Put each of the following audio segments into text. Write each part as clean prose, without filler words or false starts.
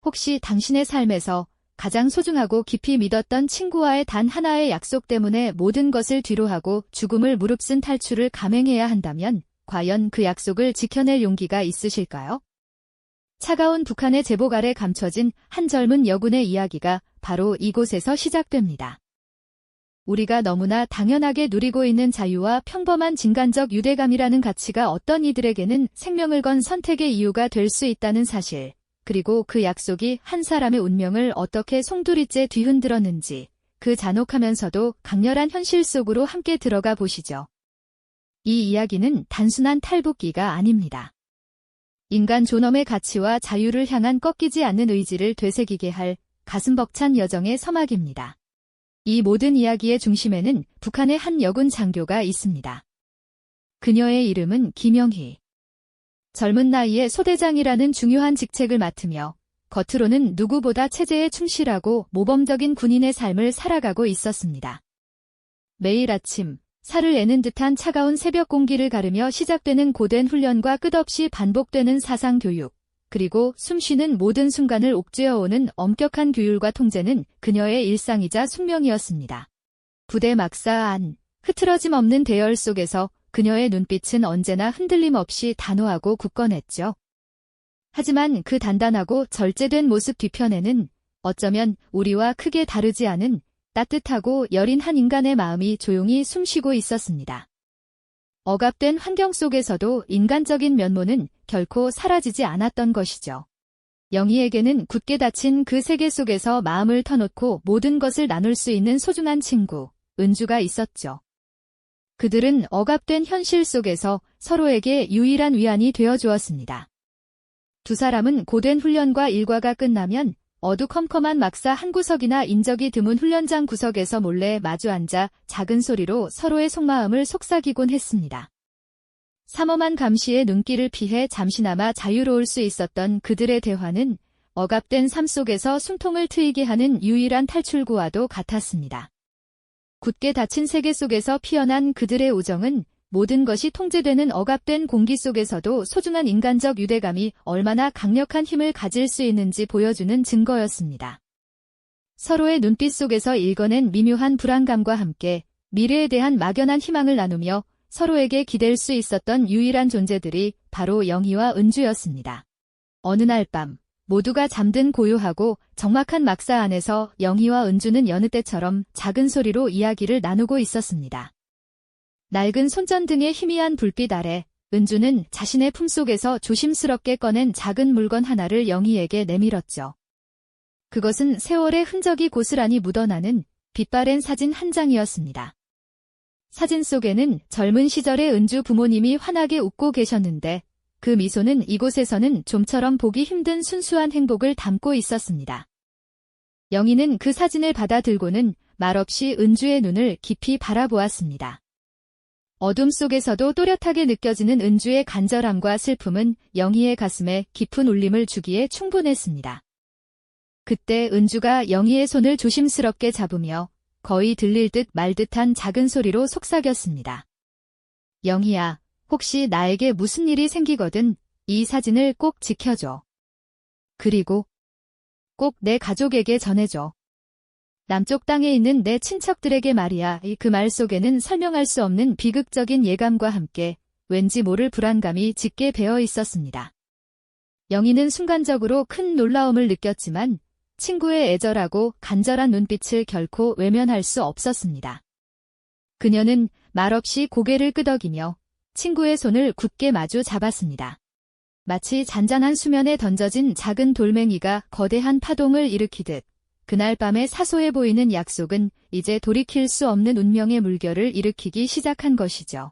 혹시 당신의 삶에서 가장 소중하고 깊이 믿었던 친구와의 단 하나의 약속 때문에 모든 것을 뒤로하고 죽음을 무릅쓴 탈출을 감행해야 한다면 과연 그 약속을 지켜낼 용기가 있으실까요? 차가운 북한의 제복 아래 감춰진 한 젊은 여군의 이야기가 바로 이곳에서 시작됩니다. 우리가 너무나 당연하게 누리고 있는 자유와 평범한 진간적 유대감이라는 가치가 어떤 이들에게는 생명을 건 선택의 이유가 될 수 있다는 사실, 그리고 그 약속이 한 사람의 운명을 어떻게 송두리째 뒤흔들었는지, 그 잔혹하면서도 강렬한 현실 속으로 함께 들어가 보시죠. 이 이야기는 단순한 탈북기가 아닙니다. 인간 존엄의 가치와 자유를 향한 꺾이지 않는 의지를 되새기게 할 가슴 벅찬 여정의 서막입니다. 이 모든 이야기의 중심에는 북한의 한 여군 장교가 있습니다. 그녀의 이름은 김영희. 젊은 나이에 소대장이라는 중요한 직책을 맡으며 겉으로는 누구보다 체제에 충실하고 모범적인 군인의 삶을 살아가고 있었습니다. 매일 아침, 살을 애는 듯한 차가운 새벽 공기를 가르며 시작되는 고된 훈련과 끝없이 반복되는 사상교육, 그리고 숨쉬는 모든 순간을 옥죄어오는 엄격한 규율과 통제는 그녀의 일상이자 숙명이었습니다. 부대 막사 안, 흐트러짐 없는 대열 속에서 그녀의 눈빛은 언제나 흔들림 없이 단호하고 굳건했죠. 하지만 그 단단하고 절제된 모습 뒤편에는 어쩌면 우리와 크게 다르지 않은 따뜻하고 여린 한 인간의 마음이 조용히 숨쉬고 있었습니다. 억압된 환경 속에서도 인간적인 면모는 결코 사라지지 않았던 것이죠. 영희에게는 굳게 닫힌 그 세계 속에서 마음을 터놓고 모든 것을 나눌 수 있는 소중한 친구, 은주가 있었죠. 그들은 억압된 현실 속에서 서로에게 유일한 위안이 되어주었습니다. 두 사람은 고된 훈련과 일과가 끝나면 어두컴컴한 막사 한 구석이나 인적이 드문 훈련장 구석에서 몰래 마주 앉아 작은 소리로 서로의 속마음을 속삭이곤 했습니다. 삼엄한 감시의 눈길을 피해 잠시나마 자유로울 수 있었던 그들의 대화는 억압된 삶 속에서 숨통을 트이게 하는 유일한 탈출구와도 같았습니다. 굳게 닫힌 세계 속에서 피어난 그들의 우정은 모든 것이 통제되는 억압된 공기 속에서도 소중한 인간적 유대감이 얼마나 강력한 힘을 가질 수 있는지 보여주는 증거였습니다. 서로의 눈빛 속에서 읽어낸 미묘한 불안감과 함께 미래에 대한 막연한 희망을 나누며 서로에게 기댈 수 있었던 유일한 존재들이 바로 영희와 은주였습니다. 어느 날 밤, 모두가 잠든 고요하고 적막한 막사 안에서 영희와 은주는 여느 때처럼 작은 소리로 이야기를 나누고 있었습니다. 낡은 손전등의 희미한 불빛 아래 은주는 자신의 품속에서 조심스럽게 꺼낸 작은 물건 하나를 영희에게 내밀었죠. 그것은 세월의 흔적이 고스란히 묻어나는 빛바랜 사진 한 장이었습니다. 사진 속에는 젊은 시절의 은주 부모님이 환하게 웃고 계셨는데 그 미소는 이곳에서는 좀처럼 보기 힘든 순수한 행복을 담고 있었습니다. 영희는 그 사진을 받아들고는 말없이 은주의 눈을 깊이 바라보았습니다. 어둠 속에서도 또렷하게 느껴지는 은주의 간절함과 슬픔은 영희의 가슴에 깊은 울림을 주기에 충분했습니다. 그때 은주가 영희의 손을 조심스럽게 잡으며 거의 들릴 듯 말 듯한 작은 소리로 속삭였습니다. 영희야, 혹시 나에게 무슨 일이 생기거든 이 사진을 꼭 지켜줘. 그리고 꼭 내 가족에게 전해줘. 남쪽 땅에 있는 내 친척들에게 말이야. 그 말 속에는 설명할 수 없는 비극적인 예감과 함께 왠지 모를 불안감이 짙게 배어 있었습니다. 영희는 순간적으로 큰 놀라움을 느꼈지만 친구의 애절하고 간절한 눈빛을 결코 외면할 수 없었습니다. 그녀는 말없이 고개를 끄덕이며 친구의 손을 굳게 마주 잡았습니다. 마치 잔잔한 수면에 던져진 작은 돌멩이가 거대한 파동을 일으키듯 그날 밤에 사소해 보이는 약속은 이제 돌이킬 수 없는 운명의 물결을 일으키기 시작한 것이죠.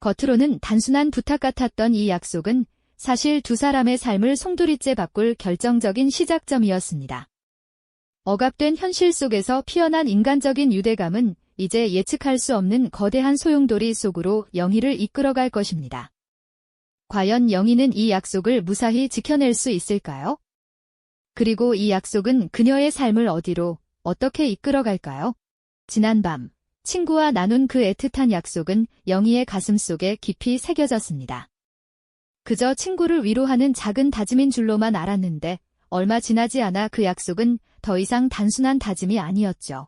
겉으로는 단순한 부탁 같았던 이 약속은 사실 두 사람의 삶을 송두리째 바꿀 결정적인 시작점이었습니다. 억압된 현실 속에서 피어난 인간적인 유대감은 이제 예측할 수 없는 거대한 소용돌이 속으로 영희를 이끌어갈 것입니다. 과연 영희는 이 약속을 무사히 지켜낼 수 있을까요? 그리고 이 약속은 그녀의 삶을 어디로, 어떻게 이끌어갈까요? 지난밤, 친구와 나눈 그 애틋한 약속은 영희의 가슴 속에 깊이 새겨졌습니다. 그저 친구를 위로하는 작은 다짐인 줄로만 알았는데 얼마 지나지 않아 그 약속은 더 이상 단순한 다짐이 아니었죠.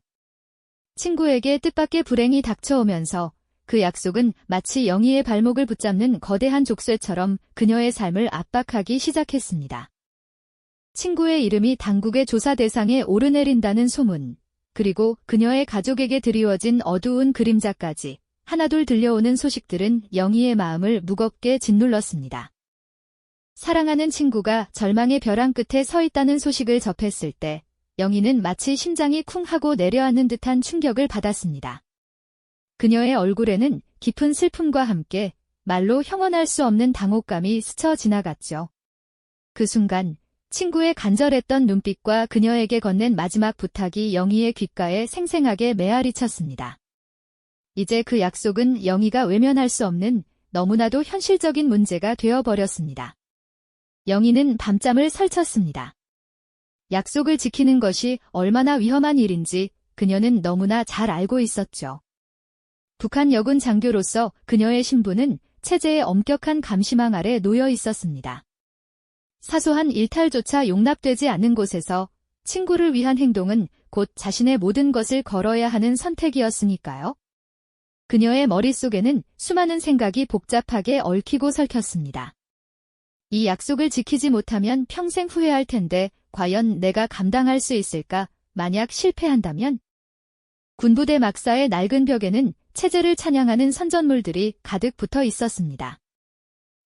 친구에게 뜻밖의 불행이 닥쳐오면서 그 약속은 마치 영희의 발목을 붙잡는 거대한 족쇄처럼 그녀의 삶을 압박하기 시작했습니다. 친구의 이름이 당국의 조사 대상에 오르내린다는 소문, 그리고 그녀의 가족에게 드리워진 어두운 그림자까지 하나둘 들려오는 소식들은 영희의 마음을 무겁게 짓눌렀습니다. 사랑하는 친구가 절망의 벼랑 끝에 서 있다는 소식을 접했을 때 영희는 마치 심장이 쿵 하고 내려앉는 듯한 충격을 받았습니다. 그녀의 얼굴에는 깊은 슬픔과 함께 말로 형언할 수 없는 당혹감이 스쳐 지나갔죠. 그 순간 친구의 간절했던 눈빛과 그녀에게 건넨 마지막 부탁이 영희의 귓가에 생생하게 메아리쳤습니다. 이제 그 약속은 영희가 외면할 수 없는 너무나도 현실적인 문제가 되어버렸습니다. 영희는 밤잠을 설쳤습니다. 약속을 지키는 것이 얼마나 위험한 일인지 그녀는 너무나 잘 알고 있었죠. 북한 여군 장교로서 그녀의 신분은 체제의 엄격한 감시망 아래 놓여 있었습니다. 사소한 일탈조차 용납되지 않는 곳에서 친구를 위한 행동은 곧 자신의 모든 것을 걸어야 하는 선택이었으니까요. 그녀의 머릿속에는 수많은 생각이 복잡하게 얽히고 설켰습니다. 이 약속을 지키지 못하면 평생 후회할 텐데 과연 내가 감당할 수 있을까? 만약 실패한다면? 군부대 막사의 낡은 벽에는 체제를 찬양하는 선전물들이 가득 붙어 있었습니다.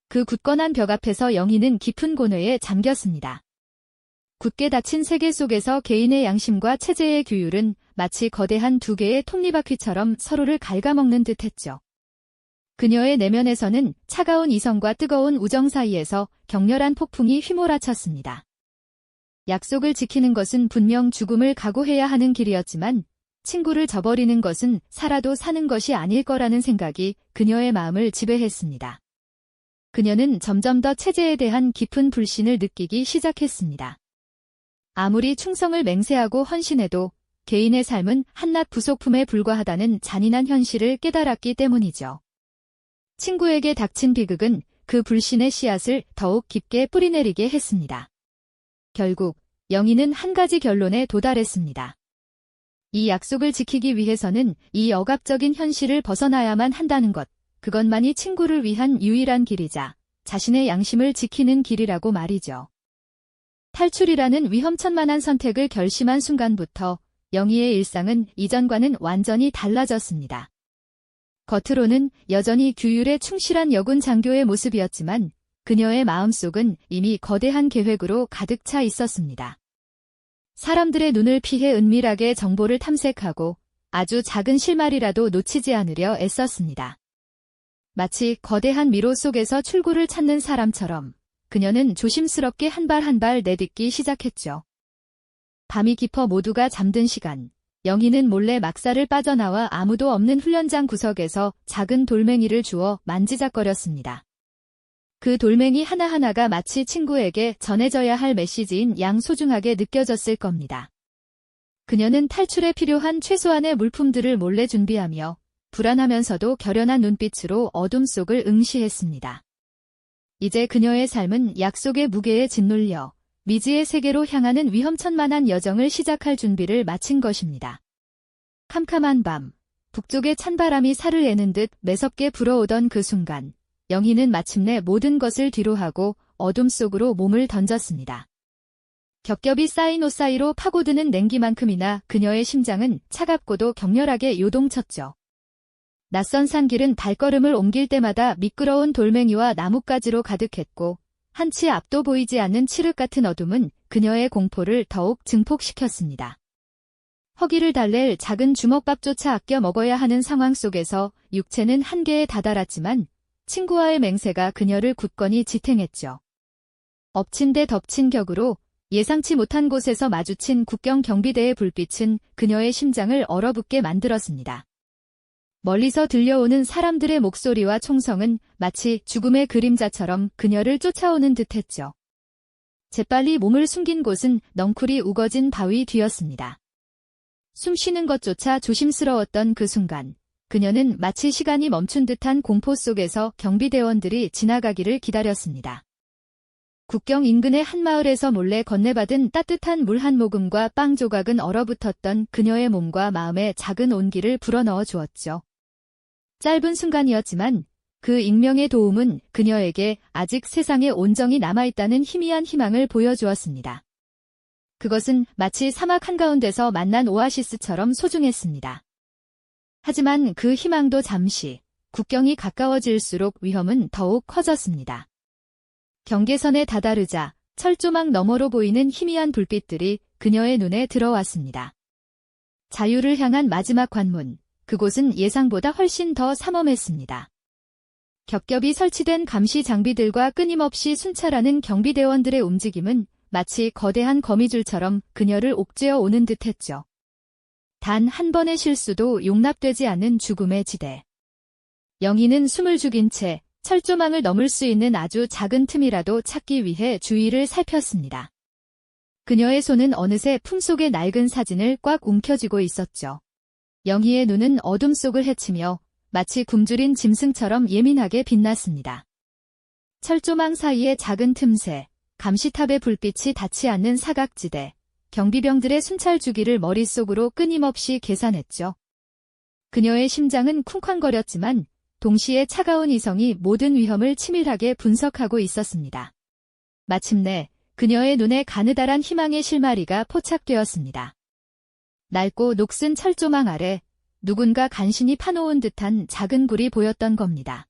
그 굳건한 벽 앞에서 영희는 깊은 고뇌에 잠겼습니다. 굳게 닫힌 세계 속에서 개인의 양심과 체제의 규율은 마치 거대한 두 개의 톱니바퀴처럼 서로를 갉아먹는 듯했죠. 그녀의 내면에서는 차가운 이성과 뜨거운 우정 사이에서 격렬한 폭풍이 휘몰아쳤습니다. 약속을 지키는 것은 분명 죽음을 각오해야 하는 길이었지만 친구를 저버리는 것은 살아도 사는 것이 아닐 거라는 생각이 그녀의 마음을 지배했습니다. 그녀는 점점 더 체제에 대한 깊은 불신을 느끼기 시작했습니다. 아무리 충성을 맹세하고 헌신해도 개인의 삶은 한낱 부속품에 불과하다는 잔인한 현실을 깨달았기 때문이죠. 친구에게 닥친 비극은 그 불신의 씨앗을 더욱 깊게 뿌리내리게 했습니다. 결국 영희는 한 가지 결론에 도달했습니다. 이 약속을 지키기 위해서는 이 억압적인 현실을 벗어나야만 한다는 것, 그것만이 친구를 위한 유일한 길이자 자신의 양심을 지키는 길이라고 말이죠. 탈출이라는 위험천만한 선택을 결심한 순간부터 영희의 일상은 이전과는 완전히 달라졌습니다. 겉으로는 여전히 규율에 충실한 여군 장교의 모습이었지만 그녀의 마음속은 이미 거대한 계획으로 가득 차 있었습니다. 사람들의 눈을 피해 은밀하게 정보를 탐색하고 아주 작은 실마리라도 놓치지 않으려 애썼습니다. 마치 거대한 미로 속에서 출구를 찾는 사람처럼 그녀는 조심스럽게 한 발 한 발 내딛기 시작했죠. 밤이 깊어 모두가 잠든 시간, 영희는 몰래 막사를 빠져나와 아무도 없는 훈련장 구석에서 작은 돌멩이를 주워 만지작거렸습니다. 그 돌멩이 하나하나가 마치 친구에게 전해져야 할 메시지인 양 소중하게 느껴졌을 겁니다. 그녀는 탈출에 필요한 최소한의 물품들을 몰래 준비하며 불안하면서도 결연한 눈빛으로 어둠 속을 응시했습니다. 이제 그녀의 삶은 약속의 무게에 짓눌려 미지의 세계로 향하는 위험천만한 여정을 시작할 준비를 마친 것입니다. 캄캄한 밤, 북쪽의 찬바람이 살을 애는 듯 매섭게 불어오던 그 순간, 영희는 마침내 모든 것을 뒤로하고 어둠 속으로 몸을 던졌습니다. 겹겹이 쌓인 옷 사이로 파고드는 냉기만큼이나 그녀의 심장은 차갑고도 격렬하게 요동쳤죠. 낯선 산길은 발걸음을 옮길 때마다 미끄러운 돌멩이와 나뭇가지로 가득했고 한치 앞도 보이지 않는 칠흑 같은 어둠은 그녀의 공포를 더욱 증폭시켰습니다. 허기를 달랠 작은 주먹밥조차 아껴 먹어야 하는 상황 속에서 육체는 한계에 다다랐지만 친구와의 맹세가 그녀를 굳건히 지탱했죠. 엎친 데 덮친 격으로 예상치 못한 곳에서 마주친 국경 경비대의 불빛은 그녀의 심장을 얼어붙게 만들었습니다. 멀리서 들려오는 사람들의 목소리와 총성은 마치 죽음의 그림자처럼 그녀를 쫓아오는 듯했죠. 재빨리 몸을 숨긴 곳은 넝쿨이 우거진 바위 뒤였습니다. 숨 쉬는 것조차 조심스러웠던 그 순간, 그녀는 마치 시간이 멈춘 듯한 공포 속에서 경비대원들이 지나가기를 기다렸습니다. 국경 인근의 한 마을에서 몰래 건네받은 따뜻한 물 한 모금과 빵 조각은 얼어붙었던 그녀의 몸과 마음에 작은 온기를 불어넣어 주었죠. 짧은 순간이었지만 그 익명의 도움은 그녀에게 아직 세상에 온정이 남아있다는 희미한 희망을 보여주었습니다. 그것은 마치 사막 한가운데서 만난 오아시스처럼 소중했습니다. 하지만 그 희망도 잠시, 국경이 가까워질수록 위험은 더욱 커졌습니다. 경계선에 다다르자 철조망 너머로 보이는 희미한 불빛들이 그녀의 눈에 들어왔습니다. 자유를 향한 마지막 관문, 그곳은 예상보다 훨씬 더 삼엄했습니다. 겹겹이 설치된 감시 장비들과 끊임없이 순찰하는 경비대원들의 움직임은 마치 거대한 거미줄처럼 그녀를 옥죄어 오는 듯했죠. 단 한 번의 실수도 용납되지 않는 죽음의 지대. 영희는 숨을 죽인 채 철조망을 넘을 수 있는 아주 작은 틈이라도 찾기 위해 주위를 살폈습니다. 그녀의 손은 어느새 품속의 낡은 사진을 꽉 움켜쥐고 있었죠. 영희의 눈은 어둠 속을 헤치며 마치 굶주린 짐승처럼 예민하게 빛났습니다. 철조망 사이의 작은 틈새, 감시탑의 불빛이 닿지 않는 사각지대, 경비병들의 순찰 주기를 머릿속으로 끊임없이 계산했죠. 그녀의 심장은 쿵쾅거렸지만 동시에 차가운 이성이 모든 위험을 치밀하게 분석하고 있었습니다. 마침내 그녀의 눈에 가느다란 희망의 실마리가 포착되었습니다. 낡고 녹슨 철조망 아래 누군가 간신히 파놓은 듯한 작은 굴이 보였던 겁니다.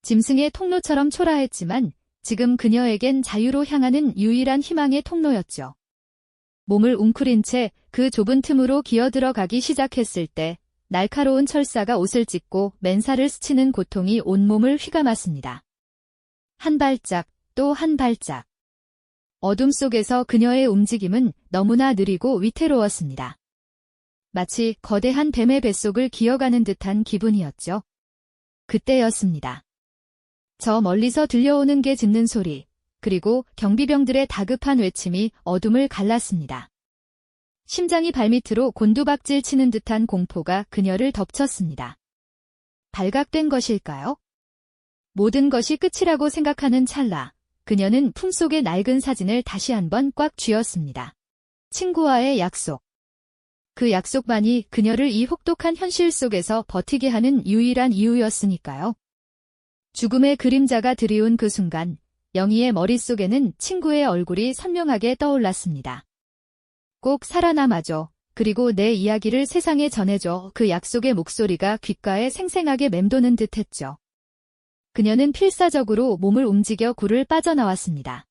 짐승의 통로처럼 초라했지만 지금 그녀에겐 자유로 향하는 유일한 희망의 통로였죠. 몸을 웅크린 채 그 좁은 틈으로 기어들어가기 시작했을 때 날카로운 철사가 옷을 찢고 맨살을 스치는 고통이 온몸을 휘감았습니다. 한 발짝, 또 한 발짝. 어둠 속에서 그녀의 움직임은 너무나 느리고 위태로웠습니다. 마치 거대한 뱀의 뱃속을 기어가는 듯한 기분이었죠. 그때였습니다. 저 멀리서 들려오는 개 짖는 소리, 그리고 경비병들의 다급한 외침이 어둠을 갈랐습니다. 심장이 발밑으로 곤두박질 치는 듯한 공포가 그녀를 덮쳤습니다. 발각된 것일까요? 모든 것이 끝이라고 생각하는 찰나, 그녀는 품속의 낡은 사진을 다시 한번 꽉 쥐었습니다. 친구와의 약속. 그 약속만이 그녀를 이 혹독한 현실 속에서 버티게 하는 유일한 이유였으니까요. 죽음의 그림자가 드리운 그 순간, 영희의 머릿속에는 친구의 얼굴이 선명하게 떠올랐습니다. 꼭 살아남아줘. 그리고 내 이야기를 세상에 전해줘. 그 약속의 목소리가 귓가에 생생하게 맴도는 듯했죠. 그녀는 필사적으로 몸을 움직여 굴을 빠져나왔습니다.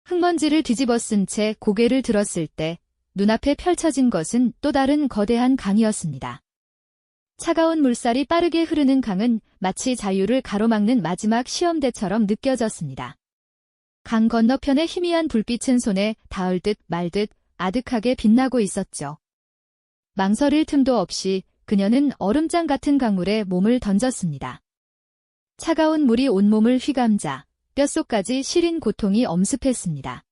흙먼지를 뒤집어 쓴 채 고개를 들었을 때 눈앞에 펼쳐진 것은 또 다른 거대한 강이었습니다. 차가운 물살이 빠르게 흐르는 강은 마치 자유를 가로막는 마지막 시험대처럼 느껴졌습니다. 강 건너편의 희미한 불빛은 손에 닿을 듯 말 듯 아득하게 빛나고 있었죠. 망설일 틈도 없이 그녀는 얼음장 같은 강물에 몸을 던졌습니다. 차가운 물이 온몸을 휘감자 뼛속까지 시린 고통이 엄습했습니다.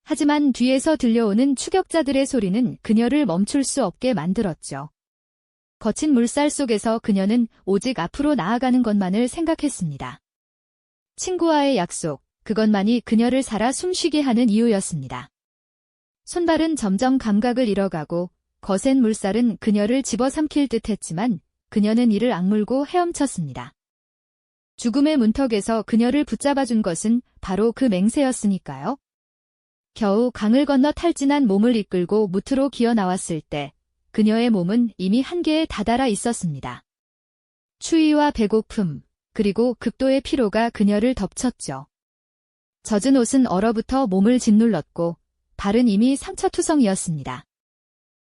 하지만 뒤에서 들려오는 추격자들의 소리는 그녀를 멈출 수 없게 만들었죠. 거친 물살 속에서 그녀는 오직 앞으로 나아가는 것만을 생각했습니다. 친구와의 약속, 그것만이 그녀를 살아 숨쉬게 하는 이유였습니다. 손발은 점점 감각을 잃어가고 거센 물살은 그녀를 집어삼킬 듯했지만 그녀는 이를 악물고 헤엄쳤습니다. 죽음의 문턱에서 그녀를 붙잡아준 것은 바로 그 맹세였으니까요. 겨우 강을 건너 탈진한 몸을 이끌고 무트로 기어 나왔을 때 그녀의 몸은 이미 한계에 다다라 있었습니다. 추위와 배고픔, 그리고 극도의 피로가 그녀를 덮쳤죠. 젖은 옷은 얼어붙어 몸을 짓눌렀고 발은 이미 상처투성이었습니다.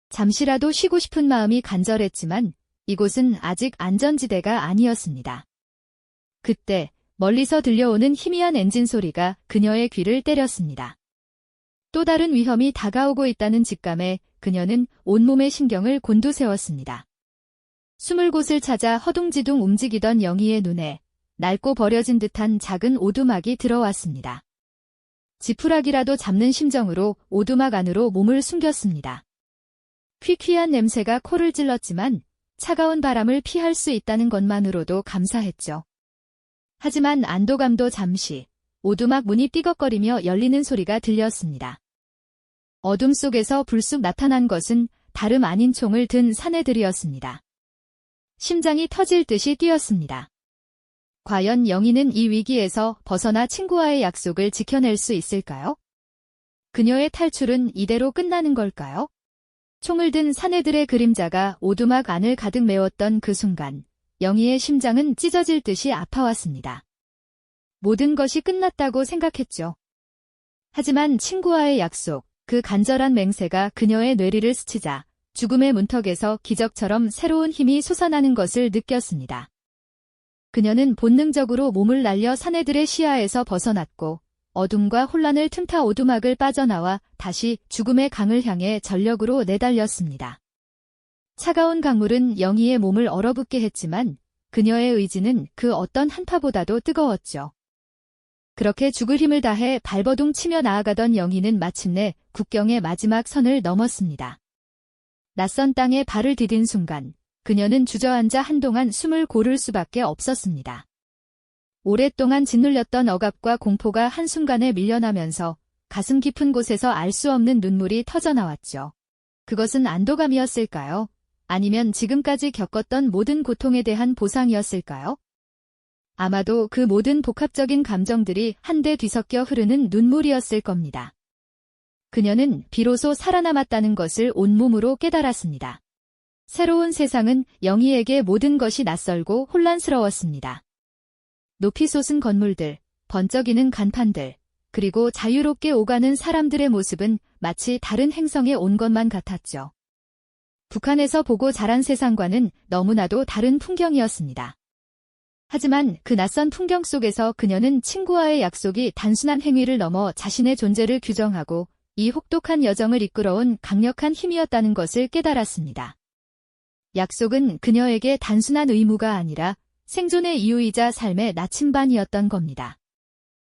잠시라도 쉬고 싶은 마음이 간절했지만 이곳은 아직 안전지대가 아니었습니다. 그때 멀리서 들려오는 희미한 엔진 소리가 그녀의 귀를 때렸습니다. 또 다른 위험이 다가오고 있다는 직감에 그녀는 온몸의 신경을 곤두세웠습니다. 숨을 곳을 찾아 허둥지둥 움직이던 영희의 눈에 낡고 버려진 듯한 작은 오두막이 들어왔습니다. 지푸라기라도 잡는 심정으로 오두막 안으로 몸을 숨겼습니다. 퀴퀴한 냄새가 코를 찔렀지만 차가운 바람을 피할 수 있다는 것만으로도 감사했죠. 하지만 안도감도 잠시, 오두막 문이 삐걱거리며 열리는 소리가 들렸습니다. 어둠 속에서 불쑥 나타난 것은 다름 아닌 총을 든 사내들이었습니다. 심장이 터질 듯이 뛰었습니다. 과연 영희는 이 위기에서 벗어나 친구와의 약속을 지켜낼 수 있을까요? 그녀의 탈출은 이대로 끝나는 걸까요? 총을 든 사내들의 그림자가 오두막 안을 가득 메웠던 그 순간, 영희의 심장은 찢어질 듯이 아파왔습니다. 모든 것이 끝났다고 생각했죠. 하지만 친구와의 약속, 그 간절한 맹세가 그녀의 뇌리를 스치자 죽음의 문턱에서 기적처럼 새로운 힘이 솟아나는 것을 느꼈습니다. 그녀는 본능적으로 몸을 날려 사내들의 시야에서 벗어났고 어둠과 혼란을 틈타 오두막을 빠져나와 다시 죽음의 강을 향해 전력으로 내달렸습니다. 차가운 강물은 영희의 몸을 얼어붙게 했지만 그녀의 의지는 그 어떤 한파보다도 뜨거웠죠. 그렇게 죽을 힘을 다해 발버둥 치며 나아가던 영희는 마침내 국경의 마지막 선을 넘었습니다. 낯선 땅에 발을 디딘 순간 그녀는 주저앉아 한동안 숨을 고를 수밖에 없었습니다. 오랫동안 짓눌렸던 억압과 공포가 한순간에 밀려나면서 가슴 깊은 곳에서 알 수 없는 눈물이 터져나왔죠. 그것은 안도감이었을까요? 아니면 지금까지 겪었던 모든 고통에 대한 보상이었을까요? 아마도 그 모든 복합적인 감정들이 한데 뒤섞여 흐르는 눈물이었을 겁니다. 그녀는 비로소 살아남았다는 것을 온몸으로 깨달았습니다. 새로운 세상은 영희에게 모든 것이 낯설고 혼란스러웠습니다. 높이 솟은 건물들, 번쩍이는 간판들, 그리고 자유롭게 오가는 사람들의 모습은 마치 다른 행성에 온 것만 같았죠. 북한에서 보고 자란 세상과는 너무나도 다른 풍경이었습니다. 하지만 그 낯선 풍경 속에서 그녀는 친구와의 약속이 단순한 행위를 넘어 자신의 존재를 규정하고 이 혹독한 여정을 이끌어온 강력한 힘이었다는 것을 깨달았습니다. 약속은 그녀에게 단순한 의무가 아니라 생존의 이유이자 삶의 나침반이었던 겁니다.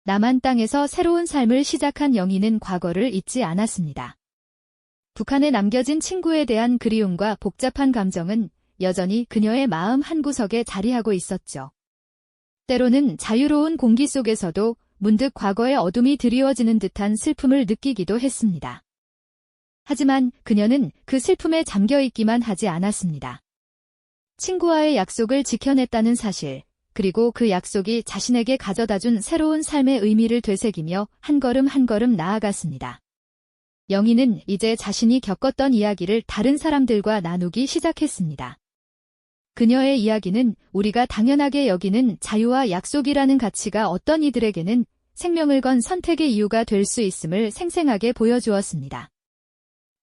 남한 땅에서 새로운 삶을 시작한 영희는 과거를 잊지 않았습니다. 북한에 남겨진 친구에 대한 그리움과 복잡한 감정은 여전히 그녀의 마음 한구석에 자리하고 있었죠. 때로는 자유로운 공기 속에서도 문득 과거의 어둠이 드리워지는 듯한 슬픔을 느끼기도 했습니다. 하지만 그녀는 그 슬픔에 잠겨있기만 하지 않았습니다. 친구와의 약속을 지켜냈다는 사실, 그리고 그 약속이 자신에게 가져다준 새로운 삶의 의미를 되새기며 한 걸음 한 걸음 나아갔습니다. 영희는 이제 자신이 겪었던 이야기를 다른 사람들과 나누기 시작했습니다. 그녀의 이야기는 우리가 당연하게 여기는 자유와 약속이라는 가치가 어떤 이들에게는 생명을 건 선택의 이유가 될 수 있음을 생생하게 보여주었습니다.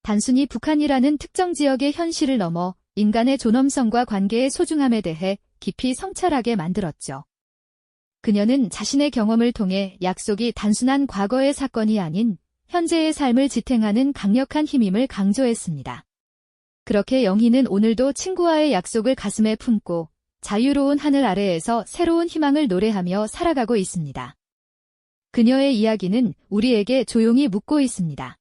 단순히 북한이라는 특정 지역의 현실을 넘어 인간의 존엄성과 관계의 소중함에 대해 깊이 성찰하게 만들었죠. 그녀는 자신의 경험을 통해 약속이 단순한 과거의 사건이 아닌 현재의 삶을 지탱하는 강력한 힘임을 강조했습니다. 그렇게 영희는 오늘도 친구와의 약속을 가슴에 품고 자유로운 하늘 아래에서 새로운 희망을 노래하며 살아가고 있습니다. 그녀의 이야기는 우리에게 조용히 묻고 있습니다.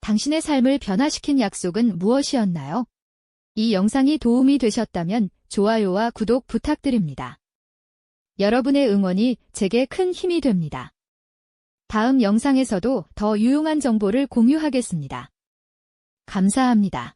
당신의 삶을 변화시킨 약속은 무엇이었나요? 이 영상이 도움이 되셨다면 좋아요와 구독 부탁드립니다. 여러분의 응원이 제게 큰 힘이 됩니다. 다음 영상에서도 더 유용한 정보를 공유하겠습니다. 감사합니다.